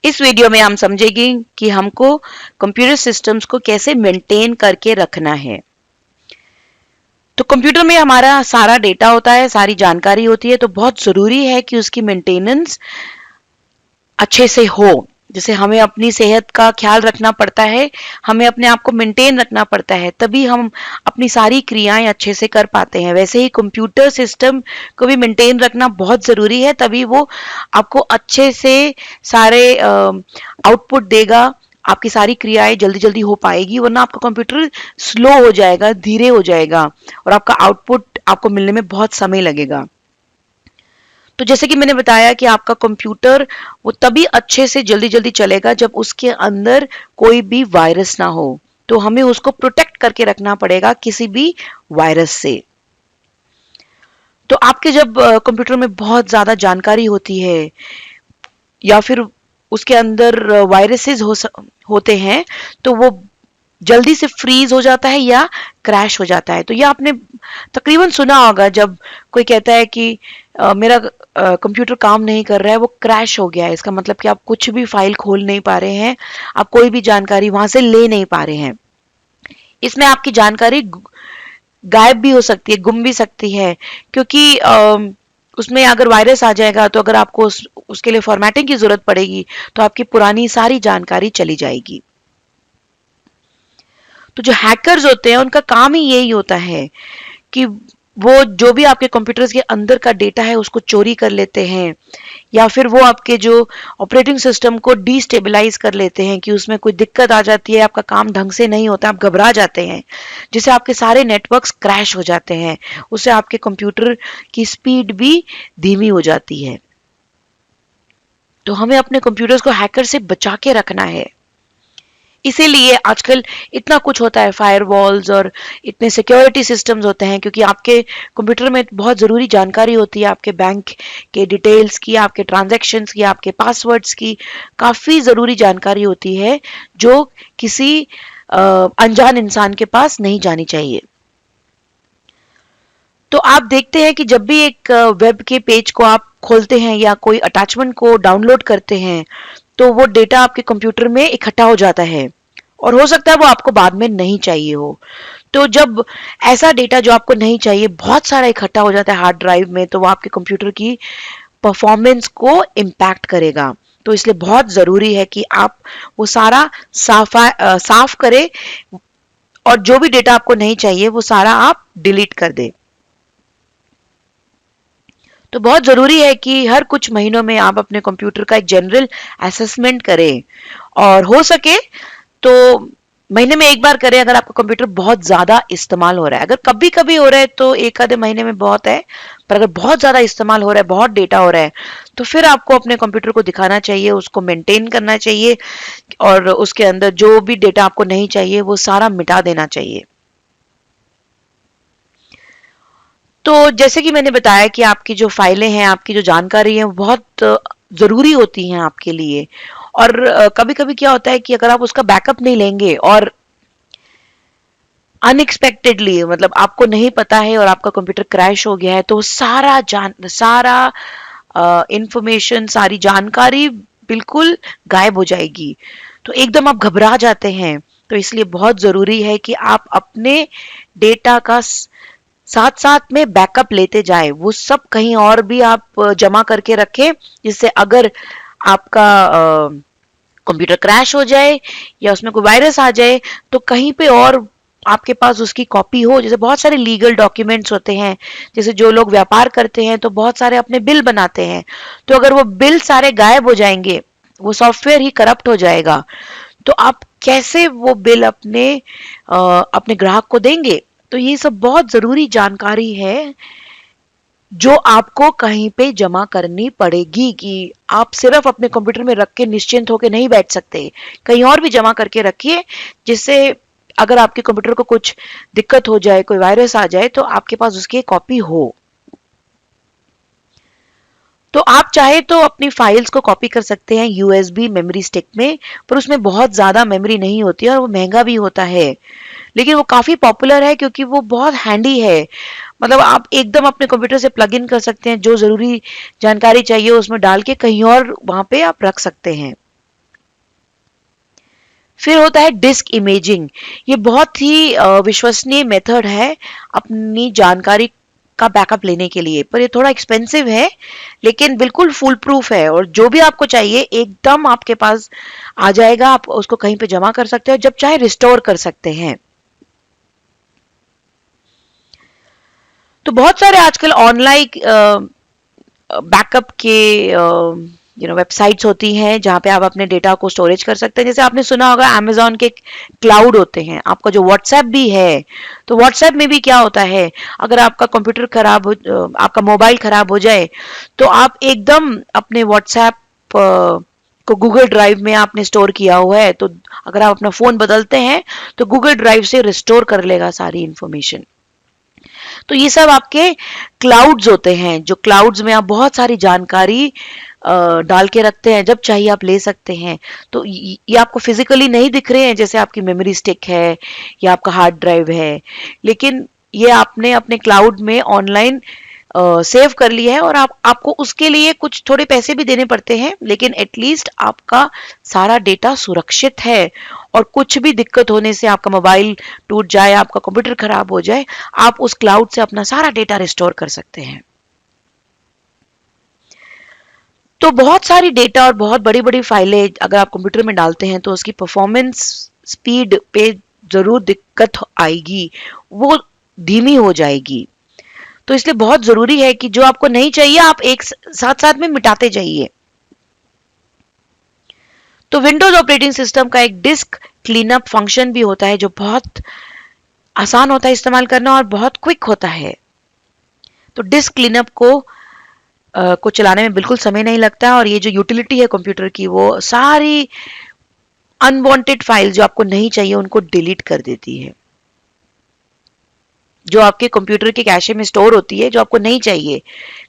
इस वीडियो में हम समझेंगे कि हमको कंप्यूटर सिस्टम्स को कैसे मेंटेन करके रखना है। तो कंप्यूटर में हमारा सारा डेटा होता है, सारी जानकारी होती है, तो बहुत ज़रूरी है कि उसकी मेंटेनेंस अच्छे से हो। जैसे हमें अपनी सेहत का ख्याल रखना पड़ता है, हमें अपने आप को मेंटेन रखना पड़ता है, तभी हम अपनी सारी क्रियाएं अच्छे से कर पाते हैं। वैसे ही कंप्यूटर सिस्टम को भी मेंटेन रखना बहुत ज़रूरी है, तभी वो आपको अच्छे से सारे आउटपुट देगा, आपकी सारी क्रियाएं जल्दी जल्दी हो पाएगी, वरना आपका कंप्यूटर स्लो हो जाएगा, धीरे हो जाएगा और आपका आउटपुट आपको मिलने में बहुत समय लगेगा। तो जैसे कि मैंने बताया कि आपका कंप्यूटर वो तभी अच्छे से जल्दी जल्दी चलेगा जब उसके अंदर कोई भी वायरस ना हो। तो हमें उसको प्रोटेक्ट करके रखना पड़ेगा किसी भी वायरस से। तो आपके जब कंप्यूटर में बहुत ज़्यादा जानकारी होती है या फिर उसके अंदर वायरसेस होते हैं, तो वो जल्दी से फ्रीज हो जाता है या क्रैश हो जाता है। तो ये आपने तकरीबन सुना होगा जब कोई कहता है कि मेरा कंप्यूटर काम नहीं कर रहा है, वो क्रैश हो गया है। इसका मतलब कि आप कुछ भी फाइल खोल नहीं पा रहे हैं, आप कोई भी जानकारी वहां से ले नहीं पा रहे हैं। इसमें आपकी जानकारी गायब भी हो सकती है, गुम भी सकती है, क्योंकि उसमें अगर वायरस आ जाएगा तो अगर आपको उसके लिए फॉर्मेटिंग की जरूरत पड़ेगी तो आपकी पुरानी सारी जानकारी चली जाएगी। तो जो हैकर्स होते हैं उनका काम ही यही होता है कि वो जो भी आपके कंप्यूटर्स के अंदर का डेटा है उसको चोरी कर लेते हैं, या फिर वो आपके जो ऑपरेटिंग सिस्टम को डिस्टेबलाइज कर लेते हैं कि उसमें कोई दिक्कत आ जाती है, आपका काम ढंग से नहीं होता, आप घबरा जाते हैं, जिससे आपके सारे नेटवर्क्स क्रैश हो जाते हैं, उससे आपके कंप्यूटर की स्पीड भी धीमी हो जाती है। तो हमें अपने कंप्यूटर्स को हैकर से बचा के रखना है। इसीलिए आजकल इतना कुछ होता है, फायरवॉल्स और इतने सिक्योरिटी सिस्टम्स होते हैं, क्योंकि आपके कंप्यूटर में बहुत ज़रूरी जानकारी होती है, आपके बैंक के डिटेल्स की, आपके ट्रांजैक्शंस की, आपके पासवर्ड्स की, काफ़ी ज़रूरी जानकारी होती है जो किसी अनजान इंसान के पास नहीं जानी चाहिए। तो आप देखते हैं कि जब भी एक वेब के पेज को आप खोलते हैं या कोई अटैचमेंट को डाउनलोड करते हैं, तो वो डेटा आपके कंप्यूटर में इकट्ठा हो जाता है और हो सकता है वो आपको बाद में नहीं चाहिए हो। तो जब ऐसा डेटा जो आपको नहीं चाहिए बहुत सारा इकट्ठा हो जाता है हार्ड ड्राइव में, तो वो आपके कंप्यूटर की परफॉर्मेंस को इम्पैक्ट करेगा। तो इसलिए बहुत ज़रूरी है कि आप वो सारा साफ करें और जो भी डेटा आपको नहीं चाहिए वो सारा आप डिलीट कर दें। तो बहुत ज़रूरी है कि हर कुछ महीनों में आप अपने कंप्यूटर का एक जनरल असेसमेंट करें, और हो सके तो महीने में एक बार करें अगर आपका कंप्यूटर बहुत ज़्यादा इस्तेमाल हो रहा है। अगर कभी कभी हो रहा है तो एक आधे महीने में बहुत है, पर अगर बहुत ज़्यादा इस्तेमाल हो रहा है, बहुत डेटा हो रहा है, तो फिर आपको अपने कंप्यूटर को दिखाना चाहिए, उसको मेंटेन करना चाहिए और उसके अंदर जो भी डेटा आपको नहीं चाहिए वो सारा मिटा देना चाहिए। तो जैसे कि मैंने बताया कि आपकी जो फाइलें हैं, आपकी जो जानकारी है, वो बहुत ज़रूरी होती हैं आपके लिए। और कभी-कभी क्या होता है कि अगर आप उसका बैकअप नहीं लेंगे और अनएक्सपेक्टेडली, मतलब आपको नहीं पता है और आपका कंप्यूटर क्रैश हो गया है, तो सारा इंफॉर्मेशन, सारी जानकारी बिल्कुल गायब हो जाएगी। तो एकदम आप घबरा जाते हैं। तो इसलिए बहुत ज़रूरी है कि आप अपने डेटा का साथ साथ में बैकअप लेते जाए, वो सब कहीं और भी आप जमा करके रखें, जिससे अगर आपका कंप्यूटर क्रैश हो जाए या उसमें कोई वायरस आ जाए तो कहीं पे और आपके पास उसकी कॉपी हो। जैसे बहुत सारे लीगल डॉक्यूमेंट्स होते हैं, जैसे जो लोग व्यापार करते हैं तो बहुत सारे अपने बिल बनाते हैं, तो अगर वो बिल सारे गायब हो जाएंगे, वो सॉफ्टवेयर ही करप्ट हो जाएगा, तो आप कैसे वो बिल अपने ग्राहक को देंगे। तो ये सब बहुत ज़रूरी जानकारी है जो आपको कहीं पे जमा करनी पड़ेगी, कि आप सिर्फ अपने कंप्यूटर में रख के निश्चिंत होकर नहीं बैठ सकते, कहीं और भी जमा करके रखिए, जिससे अगर आपके कंप्यूटर को कुछ दिक्कत हो जाए, कोई वायरस आ जाए, तो आपके पास उसकी कॉपी हो। तो आप चाहे तो अपनी फाइल्स को कॉपी कर सकते हैं यूएसबी मेमोरी स्टिक में, पर उसमें बहुत ज़्यादा मेमोरी नहीं होती है और वो महंगा भी होता है, लेकिन वो काफ़ी पॉपुलर है क्योंकि वो बहुत हैंडी है। मतलब आप एकदम अपने कंप्यूटर से प्लग इन कर सकते हैं, जो ज़रूरी जानकारी चाहिए उसमें डाल के कहीं और वहाँ पे आप रख सकते हैं। फिर होता है डिस्क इमेजिंग। ये बहुत ही विश्वसनीय मेथड है अपनी जानकारी का बैकअप लेने के लिए, पर ये थोड़ा एक्सपेंसिव है लेकिन बिल्कुल फुल प्रूफ है, और जो भी आपको चाहिए एकदम आपके पास आ जाएगा। आप उसको कहीं पे जमा कर सकते हो, जब चाहे रिस्टोर कर सकते हैं। तो बहुत सारे आजकल ऑनलाइन बैकअप के वेबसाइट्स होती हैं जहां पे आप अपने डेटा को स्टोरेज कर सकते हैं। जैसे आपने सुना होगा अमेज़न के क्लाउड होते हैं। आपका जो व्हाट्सएप भी है, तो व्हाट्सएप में भी क्या होता है, अगर आपका कंप्यूटर खराब हो, आपका मोबाइल खराब हो जाए, तो आप एकदम अपने व्हाट्सएप को गूगल ड्राइव में आपने स्टोर किया हुआ है, तो अगर आप अपना फोन बदलते हैं तो गूगल ड्राइव से रिस्टोर कर लेगा सारी इंफॉर्मेशन। तो ये सब आपके क्लाउड्स होते हैं, जो क्लाउड्स में आप बहुत सारी जानकारी डाल के रखते हैं, जब चाहिए आप ले सकते हैं। तो ये आपको फिजिकली नहीं दिख रहे हैं, जैसे आपकी मेमोरी स्टिक है या आपका हार्ड ड्राइव है, लेकिन ये आपने अपने क्लाउड में ऑनलाइन सेव कर लिया है, और आपको उसके लिए कुछ थोड़े पैसे भी देने पड़ते हैं, लेकिन एटलीस्ट आपका सारा डेटा सुरक्षित है। और कुछ भी दिक्कत होने से, आपका मोबाइल टूट जाए, आपका कंप्यूटर खराब हो जाए, आप उस क्लाउड से अपना सारा डेटा रिस्टोर कर सकते हैं। तो बहुत सारी डेटा और बहुत बड़ी बड़ी फाइलें अगर आप कंप्यूटर में डालते हैं तो उसकी परफॉर्मेंस स्पीड पे जरूर दिक्कत आएगी, वो धीमी हो जाएगी। तो इसलिए बहुत जरूरी है कि जो आपको नहीं चाहिए आप एक साथ साथ में मिटाते जाइए। तो विंडोज ऑपरेटिंग सिस्टम का एक डिस्क क्लीनअप फंक्शन भी होता है, जो बहुत आसान होता है इस्तेमाल करना और बहुत क्विक होता है। तो डिस्क क्लीनअप को चलाने में बिल्कुल समय नहीं लगता, और ये जो यूटिलिटी है कंप्यूटर की, वो सारी अनवांटेड फाइल जो आपको नहीं चाहिए उनको डिलीट कर देती है। जो आपके कंप्यूटर के कैशे में स्टोर होती है, जो आपको नहीं चाहिए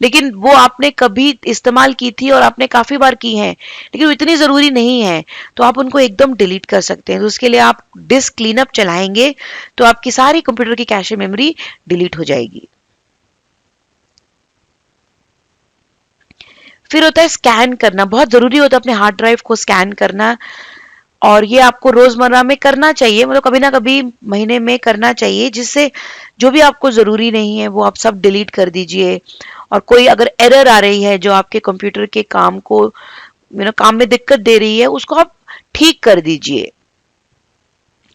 लेकिन वो आपने कभी इस्तेमाल की थी और आपने काफी बार की है, लेकिन वो इतनी जरूरी नहीं है, तो आप उनको एकदम डिलीट कर सकते हैं। तो उसके लिए आप डिस्क क्लीनअप चलाएंगे तो आपकी सारी कंप्यूटर की कैशे मेमोरी डिलीट हो जाएगी। फिर होता है स्कैन करना। बहुत जरूरी होता है अपने हार्ड ड्राइव को स्कैन करना, और ये आपको रोजमर्रा में करना चाहिए, मतलब कभी ना कभी महीने में करना चाहिए, जिससे जो भी आपको जरूरी नहीं है वो आप सब डिलीट कर दीजिए। और कोई अगर एरर आ रही है जो आपके कंप्यूटर के काम को काम में दिक्कत दे रही है, उसको आप ठीक कर दीजिए।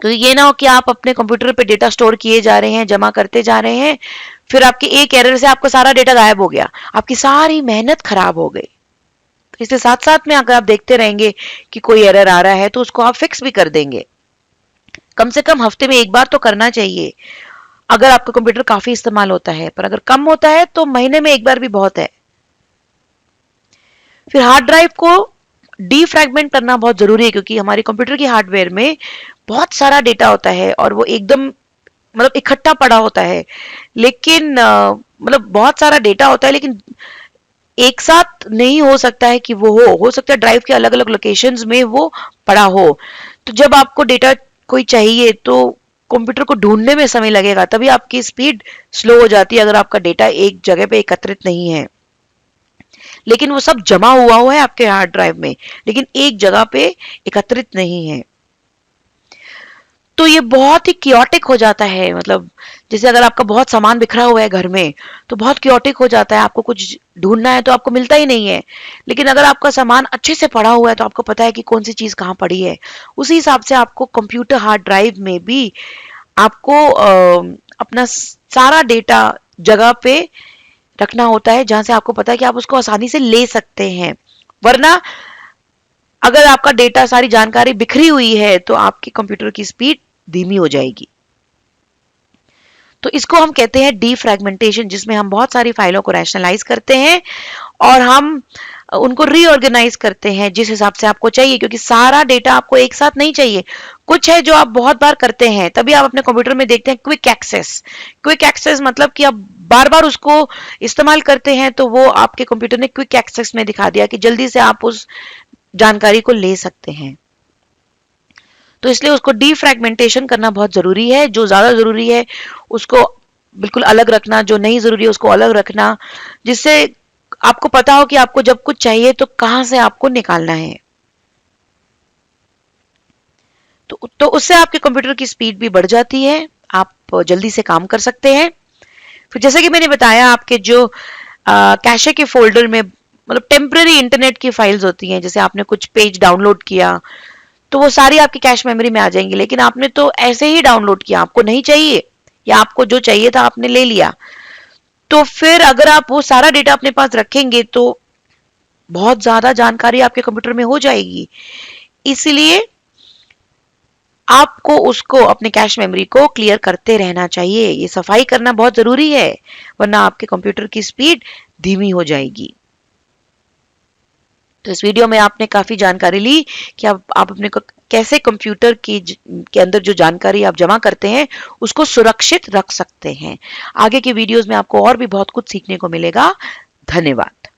तो ये ना हो कि आप अपने कंप्यूटर पे डेटा स्टोर किए जा रहे हैं, जमा करते जा रहे हैं, फिर आपके एक एरर से आपका सारा डेटा गायब हो गया, आपकी सारी मेहनत खराब हो गई। तो इसलिए साथ साथ में अगर आप देखते रहेंगे कि कोई एरर आ रहा है तो उसको आप फिक्स भी कर देंगे। कम से कम हफ्ते में एक बार तो करना चाहिए, अगर आपका कंप्यूटर काफी इस्तेमाल होता है, पर अगर कम होता है तो महीने में एक बार भी बहुत है। फिर हार्ड ड्राइव को डीफ्रैगमेंट करना बहुत जरूरी है, क्योंकि हमारे कंप्यूटर की हार्डवेयर में बहुत सारा डेटा होता है और वो एकदम मतलब इकट्ठा पड़ा होता है, लेकिन मतलब बहुत सारा डेटा होता है, लेकिन एक साथ नहीं हो सकता है कि वो हो सकता है ड्राइव के अलग अलग लोकेशंस में वो पड़ा हो। तो जब आपको डेटा कोई चाहिए तो कंप्यूटर को ढूंढने में समय लगेगा, तभी आपकी स्पीड स्लो हो जाती है अगर आपका डेटा एक जगह पे एकत्रित नहीं है, लेकिन वो सब जमा हुआ है आपके हार्ड ड्राइव में, लेकिन एक जगह पे एकत्रित नहीं है। तो ये बहुत ही क्योटिक हो जाता है, मतलब जैसे अगर आपका बहुत सामान बिखरा हुआ है घर में, तो बहुत क्योटिक हो जाता है, आपको कुछ ढूंढना है तो आपको मिलता ही नहीं है। लेकिन अगर आपका सामान अच्छे से पड़ा हुआ है तो आपको पता है कि कौन सी चीज कहाँ पड़ी है। उसी हिसाब से आपको कंप्यूटर हार्ड ड्राइव में भी आपको अपना सारा डेटा जगह पे रखना होता है, जहां से आपको पता है कि आप उसको आसानी से ले सकते हैं। वरना अगर आपका डेटा, सारी जानकारी बिखरी हुई है, तो आपके कंप्यूटर की स्पीड धीमी हो जाएगी। तो इसको हम कहते हैं डीफ्रैगमेंटेशन, जिसमें हम बहुत सारी फाइलों को रैशनलाइज करते हैं और हम उनको रीऑर्गेनाइज करते हैं जिस हिसाब से आपको चाहिए, क्योंकि सारा डेटा आपको एक साथ नहीं चाहिए। कुछ है जो आप बहुत बार करते हैं, तभी आप अपने कंप्यूटर में देखते हैं क्विक एक्सेस। क्विक एक्सेस मतलब कि आप बार बार उसको इस्तेमाल करते हैं, तो वो आपके कंप्यूटर ने क्विक एक्सेस में दिखा दिया कि जल्दी से आप उस जानकारी को ले सकते हैं। तो इसलिए उसको डीफ्रैगमेंटेशन करना बहुत जरूरी है। जो ज्यादा जरूरी है उसको बिल्कुल अलग रखना, जो नहीं जरूरी है उसको अलग रखना, जिससे आपको पता हो कि आपको जब कुछ चाहिए तो कहां से आपको निकालना है। तो उससे आपके कंप्यूटर की स्पीड भी बढ़ जाती है, आप जल्दी से काम कर सकते हैं। फिर जैसे कि मैंने बताया, आपके जो कैशे के फोल्डर में मतलब टेम्पररी इंटरनेट की फाइल्स होती हैं, जैसे आपने कुछ पेज डाउनलोड किया तो वो सारी आपकी कैश मेमोरी में आ जाएंगी, लेकिन आपने तो ऐसे ही डाउनलोड किया, आपको नहीं चाहिए या आपको जो चाहिए था आपने ले लिया, तो फिर अगर आप वो सारा डेटा अपने पास रखेंगे तो बहुत ज्यादा जानकारी आपके कंप्यूटर में हो जाएगी। इसलिए आपको उसको अपने कैश मेमोरी को क्लियर करते रहना चाहिए, ये सफाई करना बहुत जरूरी है, वरना आपके कंप्यूटर की स्पीड धीमी हो जाएगी। तो इस वीडियो में आपने काफी जानकारी ली कि आप अपने को कैसे कंप्यूटर के अंदर जो जानकारी आप जमा करते हैं उसको सुरक्षित रख सकते हैं। आगे के वीडियोस में आपको और भी बहुत कुछ सीखने को मिलेगा। धन्यवाद।